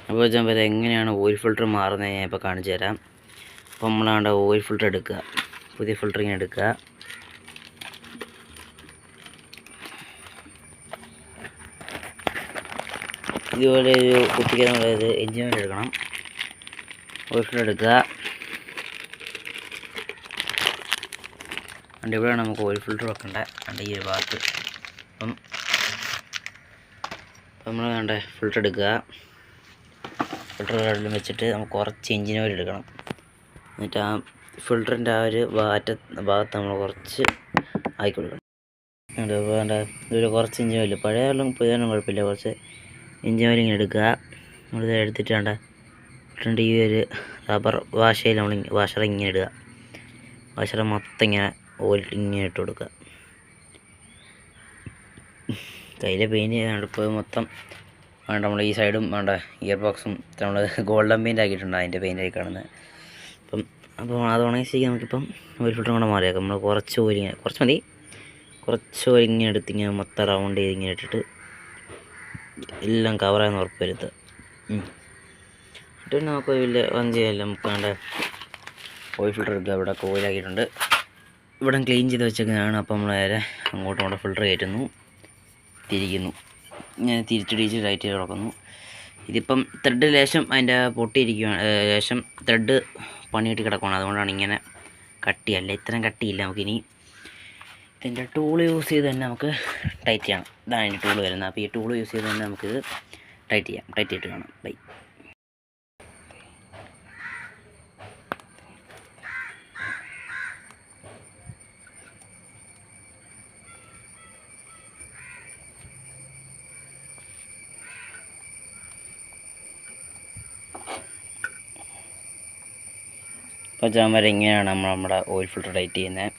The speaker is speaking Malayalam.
അപ്പോൾ ഞാൻ പറയാം എങ്ങനെയാണ് ഓയിൽ ഫിൽറ്റർ മാറുന്നത് ഞാൻ ഇപ്പോൾ കാണിച്ചു തരാം. അപ്പോൾ നമ്മളാണ്ട് ഓയിൽ ഫിൽറ്റർ എടുക്കുക, പുതിയ ഫിൽറ്റർ ഇങ്ങനെ എടുക്കുക. ഇതുപോലെ ഒരു കുത്തിക്കാൻ നമ്മളത് എഞ്ചിൻ ഓയിൽ എടുക്കണം. ഓയിൽ ഫിൽറ്റർ എടുക്കുക. അതുകൊണ്ട് ഇവിടെയാണ് നമുക്ക് ഓയിൽ ഫിൽറ്റർ വെക്കേണ്ടത്. അതുകൊണ്ട് ഈ ഒരു ഭാഗത്ത് അപ്പം നമ്മൾ വേണ്ട ഫിൽറ്റർ എടുക്കുക. ഫിൽറ്റർ കടലിൽ വെച്ചിട്ട് നമുക്ക് കുറച്ച് എഞ്ചിൻ ഓയിൽ എടുക്കണം. എന്നിട്ട് ആ ഫിൽറ്ററിൻ്റെ ആ ഒരു ഭാഗത്ത് നമ്മൾ കുറച്ച് ആക്കി കൊടുക്കണം. വേണ്ട ഇതുപോലെ കുറച്ച് എഞ്ചിൻ ഓയിൽ, പഴയ വെള്ളം പുതിയ കുഴപ്പമില്ല, കുറച്ച് എഞ്ചിൻ ഓയിൽ ഇങ്ങനെ എടുക്കുക. നമ്മളിത് എടുത്തിട്ട് വേണ്ട ഇട്ടിട്ട് ഈ ഒരു റബ്ബർ വാഷയിൽ നമ്മൾ വാഷർ ഇങ്ങനെ ഇടുക. വാഷർ മൊത്തം ഇങ്ങനെ ഓയിൽ ഇങ്ങനെ ഇട്ട് കൊടുക്കുക. കയ്യിലെ പെയിൻറ്റ് ചെയ്യാണ്ട് ഇപ്പോൾ മൊത്തം വേണ്ട നമ്മൾ ഈ സൈഡും വേണ്ട ഇയർ ബോക്സും നമ്മൾ ഗോൾഡൻ പെയിൻ്റ് ആക്കിയിട്ടുണ്ട്, അതിൻ്റെ പെയിൻ്റായി കാണുന്നത്. അപ്പോൾ അത് ഉണങ്ങിച്ചേക്ക് നമുക്കിപ്പം ഓയിൽ ഫിൽറ്റർ കൂടെ മാറിയേക്കാം. നമ്മൾ കുറച്ച് ഓയിൽ ഇങ്ങനെ കുറച്ച് മതി, കുറച്ച് ഓയിൽ ഇങ്ങനെ എടുത്ത് ഇങ്ങനെ മൊത്തം റൗണ്ട് ചെയ്ത് ഇങ്ങനെ ഇട്ടിട്ട് എല്ലാം കവറായെന്ന് ഉറപ്പ് വരുത്തുക. എന്നിട്ട് നമുക്ക് വലിയ വഞ്ചിയല്ല, നമുക്ക് വേണ്ട ഓയിൽ ഫിൽറ്റർ എടുക്കുക. ഇവിടെ ഓയിലാക്കിയിട്ടുണ്ട്, ഇവിടെ ക്ലീൻ ചെയ്ത് വെച്ചേക്കുന്നതാണ്. അപ്പോൾ നമ്മൾ നേരെ അങ്ങോട്ടും ഫിൽറ്റർ കയറ്റുന്നു, തിരിക്കുന്നു, ഇങ്ങനെ തിരിച്ച് ടൈറ്റ് ചെയ്ത് കിടക്കുന്നു. ഇതിപ്പം ത്രെഡ് ലേശം അതിൻ്റെ പൊട്ടിയിരിക്കുകയാണ്, ലേശം ത്രെഡ് പണിയിട്ട് കിടക്കുകയാണ്. അതുകൊണ്ടാണ് ഇങ്ങനെ കട്ടിയല്ല, ഇത്രയും കട്ടിയില്ല. നമുക്കിനി ഇതിൻ്റെ ടൂൾ യൂസ് ചെയ്ത് തന്നെ നമുക്ക് ടൈറ്റ് ചെയ്യണം. ഇതാണ് അതിൻ്റെ ടൂൾ വരുന്നത്. അപ്പോൾ ഈ ടൂൾ യൂസ് ചെയ്ത് തന്നെ നമുക്കിത് ടൈറ്റ് ചെയ്യാം. ടൈറ്റ് ചെയ്തിട്ട് കാണാം. ബൈ. അപ്പോൾ ചാമര ഇങ്ങനെയാണ് നമ്മുടെ ഓയിൽ ഫിൽറ്റർ ടൈറ്റ് ചെയ്യുന്നത്.